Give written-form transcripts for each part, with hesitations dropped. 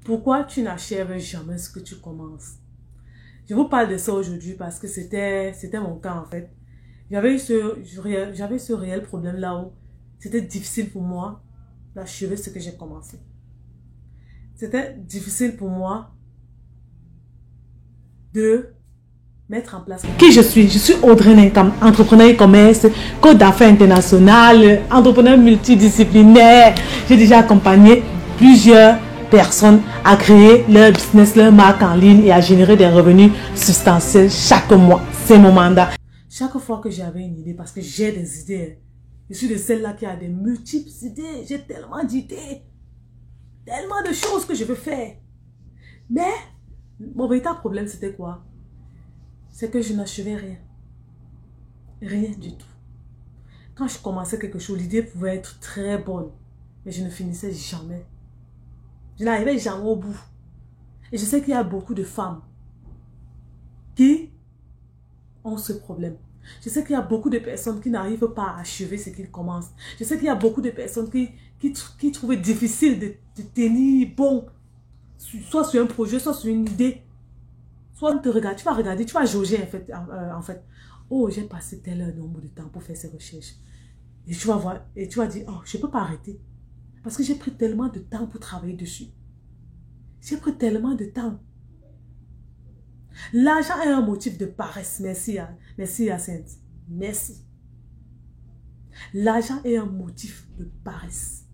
Pourquoi tu n'achèves jamais ce que tu commences? Je vous parle de ça aujourd'hui parce que c'était mon cas en fait. J'avais ce réel problème là où c'était difficile pour moi d'achever ce que j'ai commencé. C'était difficile pour moi de mettre en place. Qui je suis? Je suis Audrey Ninkam, entrepreneur e-commerce, coach d'affaires international, entrepreneur multidisciplinaire. J'ai déjà accompagné plusieurs personnes à créer leur business, leur marque en ligne et à générer des revenus substantiels chaque mois. C'est mon mandat. Chaque fois que j'avais une idée, parce que j'ai des idées, je suis de celle-là qui a des multiples idées. J'ai tellement d'idées, tellement de choses que je veux faire. Mais mon véritable problème, c'était quoi? C'est que je n'achevais rien. Rien du tout. Quand je commençais quelque chose, l'idée pouvait être très bonne, mais je ne finissais jamais. Je n'arrivais jamais au bout. Et je sais qu'il y a beaucoup de femmes qui ont ce problème. Je sais qu'il y a beaucoup de personnes qui n'arrivent pas à achever ce qu'ils commencent. Je sais qu'il y a beaucoup de personnes qui trouvent difficile de tenir bon, soit sur un projet, soit sur une idée. Soit tu vas regarder, tu vas jauger en fait. Oh, j'ai passé tel nombre de temps pour faire ces recherches. Et tu vas voir, et tu vas dire, oh, je ne peux pas arrêter. Parce que j'ai pris tellement de temps pour travailler dessus. J'ai pris tellement de temps. L'argent est un motif de paresse. Merci Hyacinthe. Merci. L'argent est un motif de paresse.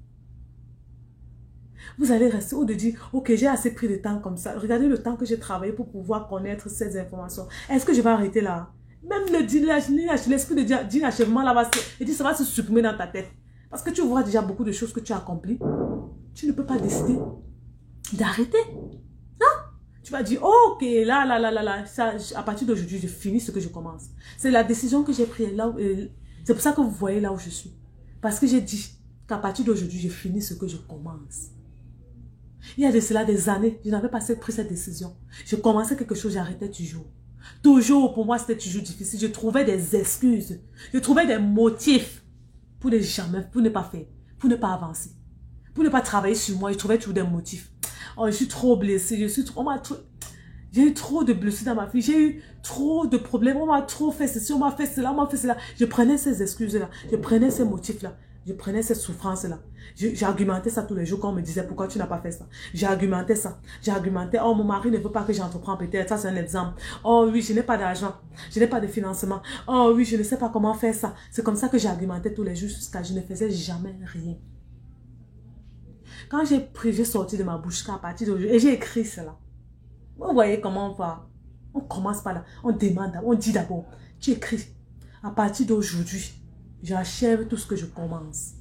Vous allez rester ou de dire, ok, j'ai assez pris de temps comme ça. Regardez le temps que j'ai travaillé pour pouvoir connaître ces informations. Est-ce que je vais arrêter là? Même l'esprit d'inachèvement là, ça va se supprimer dans ta tête. Parce que tu vois déjà beaucoup de choses que tu as accomplies. Tu ne peux pas décider d'arrêter. Non? Tu vas dire, oh, ok, là, ça, à partir d'aujourd'hui, je finis ce que je commence. C'est la décision que j'ai prise là. C'est pour ça que vous voyez là où je suis. Parce que j'ai dit qu'à partir d'aujourd'hui, je finis ce que je commence. Il y a de cela des années, je n'avais pas pris cette décision. Je commençais quelque chose, j'arrêtais toujours. Toujours, pour moi, c'était toujours difficile. Je trouvais des excuses. Je trouvais des motifs pour ne pas faire, pour ne pas avancer, pour ne pas travailler sur moi. Je trouvais toujours des motifs. Oh, je suis trop blessée, j'ai eu trop de blessures dans ma vie, j'ai eu trop de problèmes, on m'a trop fait ceci, on m'a fait cela, on m'a fait cela. Je prenais ces excuses-là, je prenais ces motifs-là, je prenais cette souffrance-là. J'argumentais ça tous les jours quand on me disait pourquoi tu n'as pas fait ça. J'argumentais ça. J'argumentais, oh mon mari ne veut pas que j'entreprenne peut-être, ça c'est un exemple. Oh oui, je n'ai pas d'argent, je n'ai pas de financement. Oh oui, je ne sais pas comment faire ça. C'est comme ça que j'argumentais tous les jours jusqu'à je ne faisais jamais rien. Quand j'ai sorti de ma bouche qu'à partir d'aujourd'hui, et j'ai écrit cela. Vous voyez comment on va. On commence par là, on demande, on dit d'abord, tu écris. À partir d'aujourd'hui, j'achève tout ce que je commence.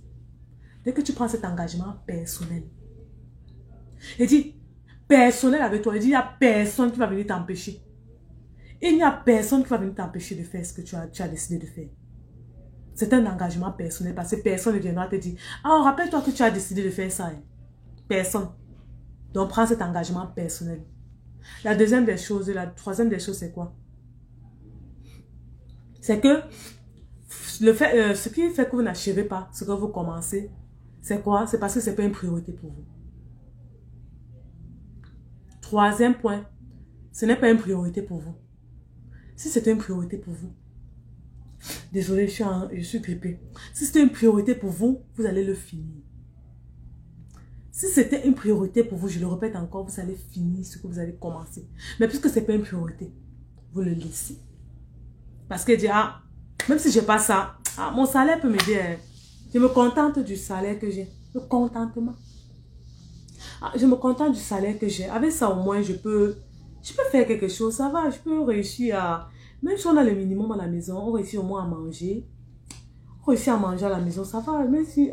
Dès que tu prends cet engagement personnel, et dis, personnel avec toi, il dit, il n'y a personne qui va venir t'empêcher. Il n'y a personne qui va venir t'empêcher de faire ce que tu as décidé de faire. C'est un engagement personnel parce que personne ne viendra te dire, ah, rappelle-toi que tu as décidé de faire ça. Hein. Personne. Donc, prends cet engagement personnel. La deuxième des choses, la troisième des choses, c'est quoi? C'est que ce qui fait que vous n'achevez pas ce que vous commencez, c'est quoi? C'est parce que ce n'est pas une priorité pour vous. Troisième point, ce n'est pas une priorité pour vous. Si c'était une priorité pour vous, désolé, je suis grippée. Si c'était une priorité pour vous, vous allez le finir. Si c'était une priorité pour vous, je le répète encore, vous allez finir ce que vous avez commencé. Mais puisque ce n'est pas une priorité, vous le laissez. Parce que ah, même si je n'ai pas ça, ah, mon salaire peut m'aider. Hein. Je me contente du salaire que j'ai. Le contentement. Ah, je me contente du salaire que j'ai. Avec ça, au moins, je peux faire quelque chose. Ça va, je peux réussir à... Même si on a le minimum à la maison, on réussit au moins à manger. On réussit à manger à la maison, ça va. Même si...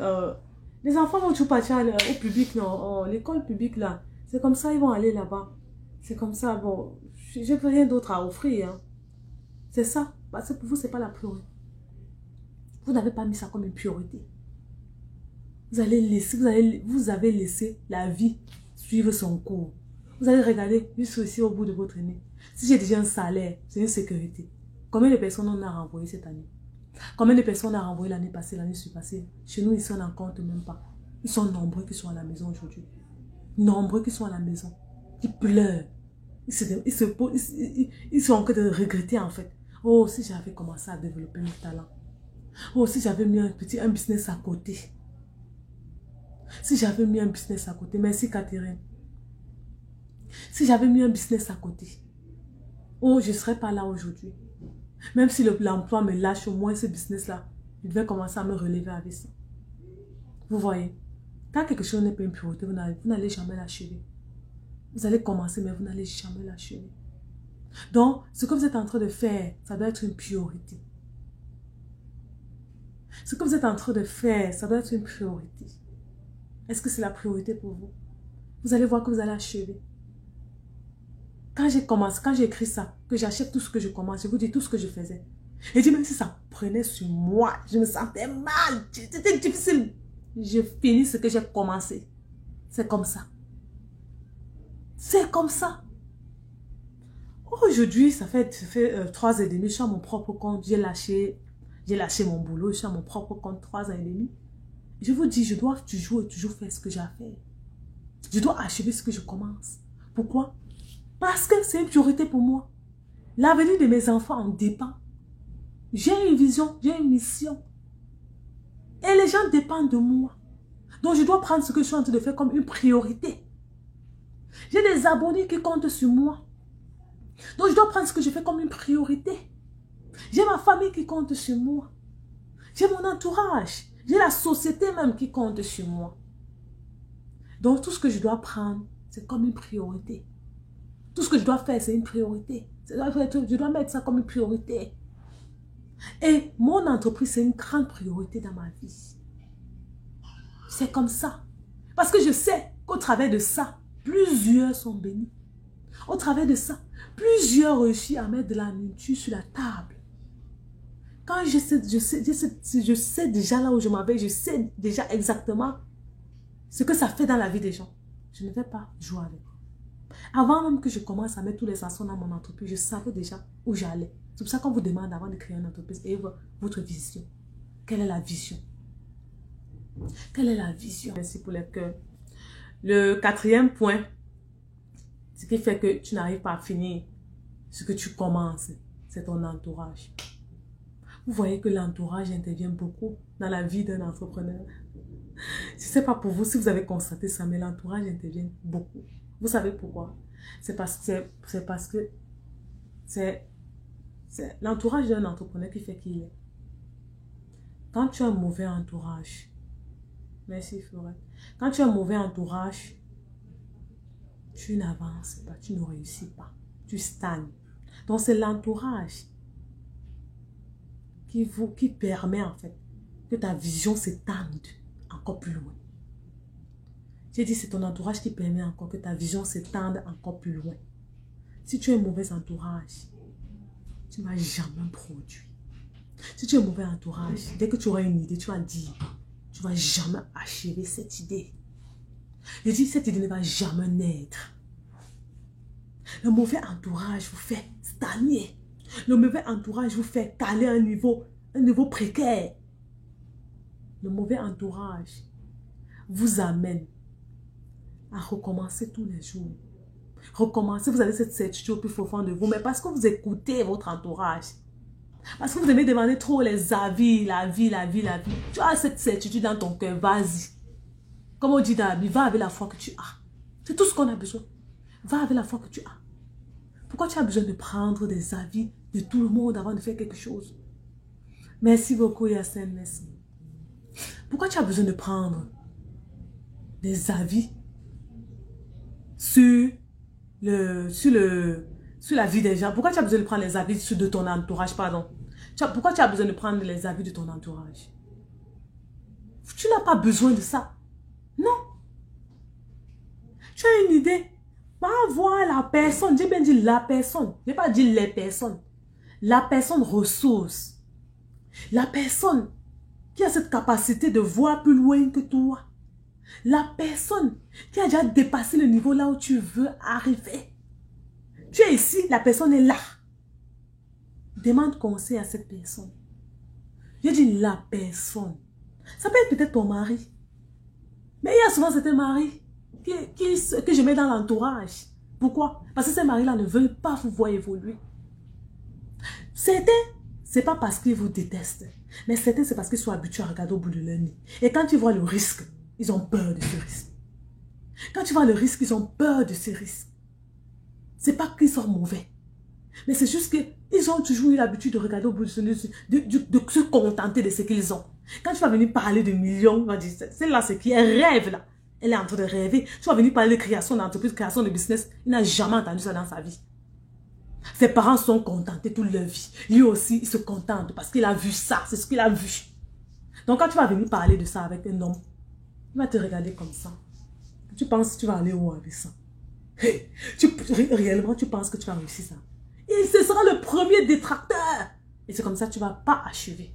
les enfants vont toujours partir au public, non, l'école publique là, c'est comme ça, ils vont aller là-bas. C'est comme ça, bon, je n'ai rien d'autre à offrir. Hein. C'est ça, parce que pour vous, ce n'est pas la priorité. Vous n'avez pas mis ça comme une priorité. Vous avez laissé la vie suivre son cours. Vous allez regarder juste ici au bout de votre nez. Si j'ai déjà un salaire, c'est une sécurité. Combien de personnes on a renvoyé cette année? Combien de personnes on a renvoyé l'année passée, l'année surpassée? Chez nous, ici, on n'en compte même pas. Ils sont nombreux qui sont à la maison aujourd'hui. Nombreux qui sont à la maison, qui pleurent. Ils sont en train de regretter en fait. Oh, si j'avais commencé à développer mes talents. Oh, si j'avais mis un business à côté. Si j'avais mis un business à côté. Merci Catherine. Si j'avais mis un business à côté. Oh, je ne serais pas là aujourd'hui. Même si l'emploi me lâche, au moins ce business-là, je devais commencer à me relever avec ça. Vous voyez, quand quelque chose n'est pas une priorité, vous n'allez jamais l'achever. Vous allez commencer, mais vous n'allez jamais l'achever. Donc, ce que vous êtes en train de faire, ça doit être une priorité. Ce que vous êtes en train de faire, ça doit être une priorité. Est-ce que c'est la priorité pour vous? Vous allez voir que vous allez achever. Quand j'ai commencé, quand j'ai écrit ça, que j'achète tout ce que je commence, je vous dis tout ce que je faisais. Et dit même si ça prenait sur moi, je me sentais mal, c'était difficile. Je finis ce que j'ai commencé. C'est comme ça. C'est comme ça. Aujourd'hui, ça fait 3 ans et demi, je suis à mon propre compte, j'ai lâché mon boulot, je suis à mon propre compte 3 ans et demi. Je vous dis, je dois toujours faire ce que j'ai à faire. Je dois achever ce que je commence. Pourquoi? Parce que c'est une priorité pour moi. L'avenir de mes enfants en dépend. J'ai une vision, j'ai une mission. Et les gens dépendent de moi. Donc je dois prendre ce que je suis en train de faire comme une priorité. J'ai des abonnés qui comptent sur moi. Donc je dois prendre ce que je fais comme une priorité. J'ai ma famille qui compte sur moi. J'ai mon entourage. J'ai la société même qui compte sur moi. Donc tout ce que je dois prendre, c'est comme une priorité. Tout ce que je dois faire, c'est une priorité. Je dois mettre ça comme une priorité. Et mon entreprise, c'est une grande priorité dans ma vie. C'est comme ça. Parce que je sais qu'au travers de ça, plusieurs sont bénis. Au travers de ça, plusieurs réussissent à mettre de la nourriture sur la table. Quand je sais déjà là où je m'en vais, je sais déjà exactement ce que ça fait dans la vie des gens. Je ne vais pas jouer avec. Avant même que je commence à mettre tous les sensors dans mon entreprise, je savais déjà où j'allais. C'est pour ça qu'on vous demande avant de créer une entreprise et votre vision. Quelle est la vision? Quelle est la vision? Merci pour les cœurs. Le 4e point, ce qui fait que tu n'arrives pas à finir ce que tu commences, c'est ton entourage. Vous voyez que l'entourage intervient beaucoup dans la vie d'un entrepreneur. Je ne sais pas pour vous si vous avez constaté ça, mais l'entourage intervient beaucoup. Vous savez pourquoi? C'est parce que c'est l'entourage d'un entrepreneur qui fait qu'il est. Quand tu as un mauvais entourage, merci Florette, quand tu as un mauvais entourage, tu n'avances pas, tu ne réussis pas, tu stagnes. Donc c'est l'entourage qui permet en fait que ta vision s'étende encore plus loin. J'ai dit c'est ton entourage qui permet encore que ta vision s'étende encore plus loin. Si tu as un mauvais entourage, tu ne vas jamais produire. Si tu as un mauvais entourage, dès que tu auras une idée, tu vas dire, tu ne vas jamais achever cette idée. Je dis, cette idée ne va jamais naître. Le mauvais entourage vous fait stagner. Le mauvais entourage vous fait caler à un niveau précaire. Le mauvais entourage vous amène à recommencer tous les jours. Recommencer, vous avez cette certitude au plus profond de vous, mais parce que vous écoutez votre entourage. Parce que vous aimez demander trop les avis, la vie. Tu as cette certitude dans ton cœur, vas-y. Comme on dit dans la Bible, va avec la foi que tu as. C'est tout ce qu'on a besoin. Va avec la foi que tu as. Pourquoi tu as besoin de prendre des avis de tout le monde avant de faire quelque chose? Merci beaucoup, Yassine, merci. Pourquoi tu as besoin de prendre des avis sur la vie des gens? Pourquoi tu as besoin de prendre les avis de ton entourage, pardon? Pourquoi tu as besoin de prendre les avis de ton entourage? Tu n'as pas besoin de ça. Non. Tu as une idée. Va voir la personne. J'ai bien dit la personne. Je n'ai pas dit les personnes. La personne ressource. La personne qui a cette capacité de voir plus loin que toi. La personne qui a déjà dépassé le niveau là où tu veux arriver. Tu es ici, la personne est là. Demande conseil à cette personne. Je dis la personne. Ça peut être peut-être ton mari. Mais il y a souvent certains maris. que je mets dans l'entourage. Pourquoi? Parce que ces maris-là ne veulent pas vous voir évoluer. Certains, c'est pas parce qu'ils vous détestent, mais certains, c'est parce qu'ils sont habitués à regarder au bout de leur nez. Et quand ils voient le risque, ils ont peur de ce risque. Quand tu vois le risque, ils ont peur de ce risque. C'est pas qu'ils sont mauvais, mais c'est juste qu'ils ont toujours eu l'habitude de regarder au bout de nez, de se contenter de ce qu'ils ont. Quand tu vas venir parler de millions, c'est là ce qui est rêve là. Elle est en train de rêver. Tu vas venir parler de création d'entreprise, création de business. Il n'a jamais entendu ça dans sa vie. Ses parents sont contentés toute leur vie. Lui aussi, il se contente parce qu'il a vu ça. C'est ce qu'il a vu. Donc, quand tu vas venir parler de ça avec un homme, il va te regarder comme ça. Tu penses que tu vas aller où avec ça? Hey, réellement, tu penses que tu vas réussir ça? Et ce sera le premier détracteur. Et c'est comme ça que tu ne vas pas achever.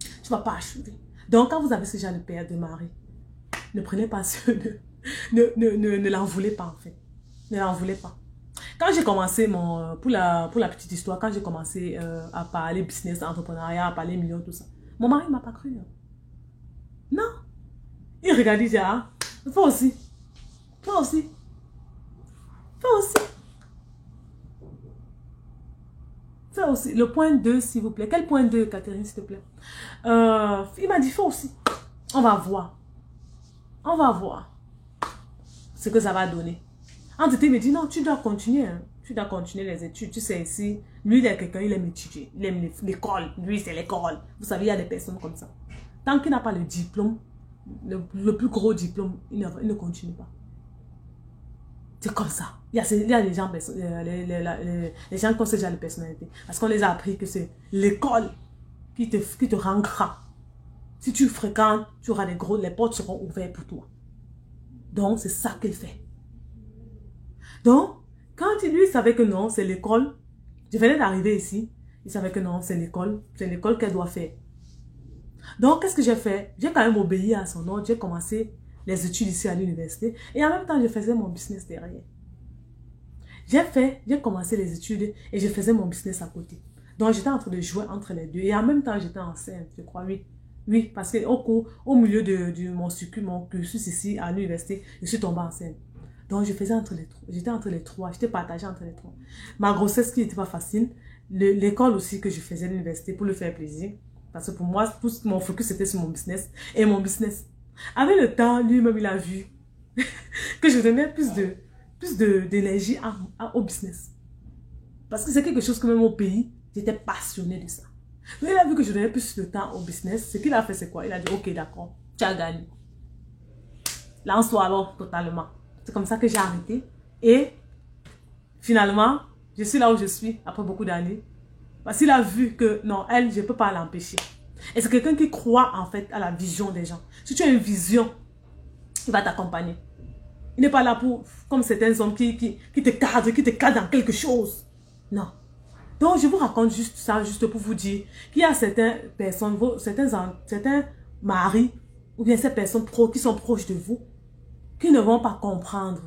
Tu ne vas pas achever. Donc, quand vous avez ce genre de père, de mari, ne prenez pas ce... Ne l'en voulez pas, en fait. Ne l'en voulez pas. Quand j'ai commencé mon... Pour la petite histoire, quand j'ai commencé à parler business, entrepreneuriat, à parler millions, tout ça, mon mari ne m'a pas cru. Non. Il regardait, il disait, ah, toi aussi. Toi aussi. Toi aussi. Fais aussi. Le point 2, s'il vous plaît. Quel point 2, Catherine, s'il te plaît? Il m'a dit, fais aussi. On va voir. On va voir ce que ça va donner. Entité me dit, non, tu dois continuer. Hein. Tu dois continuer les études. Tu sais, ici, lui, il est quelqu'un, il aime étudier. Il aime l'école. Lui, c'est l'école. Vous savez, il y a des personnes comme ça. Tant qu'il n'a pas le diplôme, le plus gros diplôme, il ne continue pas. C'est comme ça. Il y a des gens, les gens qui ont ce genre de personnalité. Parce qu'on les a appris que c'est l'école qui te rend grand. Si tu fréquentes, tu auras les portes seront ouvertes pour toi. Donc, c'est ça qu'il fait. Donc, quand lui savait que non, c'est l'école, je venais d'arriver ici, il savait que non, c'est l'école qu'elle doit faire. Donc, qu'est-ce que j'ai fait? J'ai quand même obéi à son ordre, j'ai commencé les études ici à l'université et en même temps, je faisais mon business derrière. J'ai commencé les études et je faisais mon business à côté. Donc, j'étais en train de jouer entre les deux et en même temps, j'étais enceinte, je crois, oui. Oui, parce qu'au milieu de mon cursus ici à l'université, je suis tombée enceinte. Donc, je faisais entre les trois. J'étais entre les trois. J'étais partagée entre les trois. Ma grossesse qui n'était pas facile. L'école aussi que je faisais à l'université pour le faire plaisir. Parce que pour moi, tout mon focus était sur mon business. Et mon business. Avec le temps, lui-même, il a vu que je donnais plus d'énergie au business. Parce que c'est quelque chose que même au pays, j'étais passionnée de ça. Mais il a vu que je donnais plus de temps au business. Ce qu'il a fait, c'est quoi? Il a dit, ok, d'accord, tu as gagné. Lance-toi alors totalement. C'est comme ça que j'ai arrêté. Et finalement, je suis là où je suis après beaucoup d'années. Parce qu'il a vu que non, elle, je ne peux pas l'empêcher. Et c'est quelqu'un qui croit en fait à la vision des gens. Si tu as une vision, il va t'accompagner. Il n'est pas là pour, comme certains hommes qui te cadrent dans quelque chose. Non. Donc, je vous raconte juste ça, juste pour vous dire qu'il y a certaines personnes, certains maris, ou bien ces personnes qui sont proches de vous, qui ne vont pas comprendre.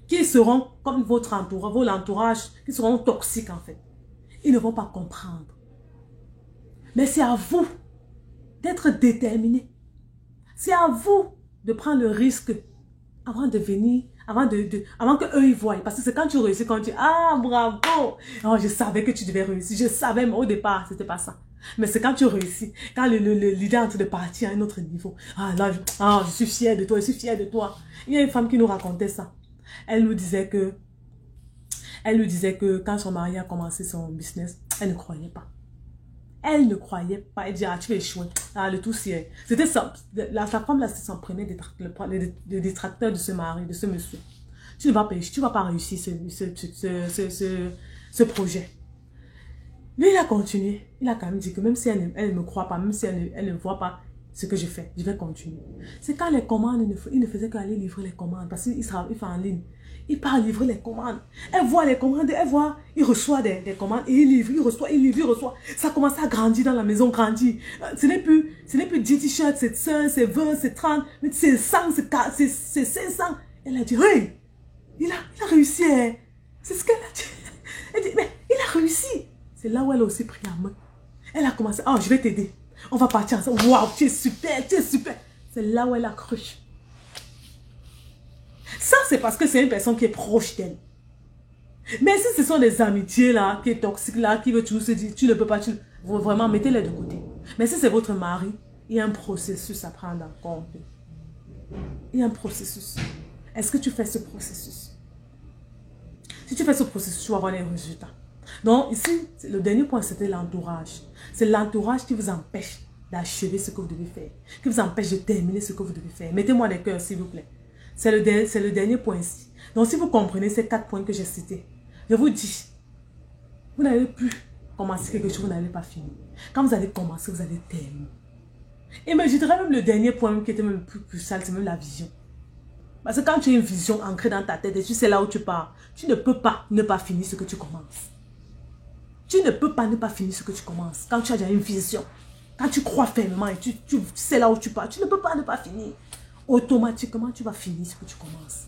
Qui seront comme votre entourage, qui seront toxiques en fait. Ils ne vont pas comprendre. Mais c'est à vous d'être déterminé. C'est à vous de prendre le risque avant de venir, avant qu'eux ils voient. Parce que c'est quand tu réussis, quand tu dis, ah bravo, oh, je savais que tu devais réussir. Je savais, mais au départ, c'était pas ça. Mais c'est quand tu réussis, quand l'idée est en train de partir à un autre niveau. Ah là, je suis fière de toi, je suis fière de toi. Il y a une femme qui nous racontait ça. Elle nous disait que quand son mari a commencé son business, elle ne croyait pas. Elle ne croyait pas. Elle disait, ah, tu vas échouer. Ah, le tout, c'est... C'était ça. Sa femme, là, c'est son premier détracteur de ce mari, de ce monsieur. Tu ne vas pas réussir ce projet. Lui, il a continué. Il a quand même dit que même si elle ne me croit pas, même si elle ne voit pas ce que je fais, je vais continuer. C'est quand les commandes, il ne faisait qu'aller livrer les commandes. Parce qu'il fait en ligne. Il part livrer les commandes. Elle voit les commandes, il reçoit des commandes et il livre, il reçoit. Ça commence à grandir dans la maison, grandir. Ce n'est plus 10 t-shirts, c'est 5, c'est 20, c'est 30, mais c'est 100, c'est 500. Elle a dit, hey, il a réussi. Hein. C'est ce qu'elle a dit. Elle dit, mais il a réussi. C'est là où elle a aussi pris la main. Elle a commencé, oh, je vais t'aider. On va partir ensemble. Waouh, tu es super, tu es super. C'est là où elle a cru. Ça, c'est parce que c'est une personne qui est proche d'elle. Mais si ce sont des amitiés là, qui est toxique là, qui veut toujours se dire, tu ne peux pas, vraiment, mettez-les de côté. Mais si c'est votre mari, il y a un processus à prendre en compte. Il y a un processus. Est-ce que tu fais ce processus? Si tu fais ce processus, tu vas avoir les résultats. Donc ici, le dernier point, c'était l'entourage. C'est l'entourage qui vous empêche d'achever ce que vous devez faire. Qui vous empêche de terminer ce que vous devez faire. Mettez-moi des cœurs, s'il vous plaît. C'est le dernier point ici. Donc si vous comprenez ces 4 points que j'ai cités, je vous dis, vous n'allez plus commencer quelque chose, vous n'allez pas finir. Quand vous allez commencer, vous allez terminer. Et mais je dirais même le dernier point qui était même le plus crucial, c'est même la vision. Parce que quand tu as une vision ancrée dans ta tête et tu sais là où tu pars, tu ne peux pas ne pas finir ce que tu commences. Tu ne peux pas ne pas finir ce que tu commences. Quand tu as déjà une vision, quand tu crois fermement et tu sais là où tu pars, tu ne peux pas ne pas finir. Automatiquement, tu vas finir ce que tu commences.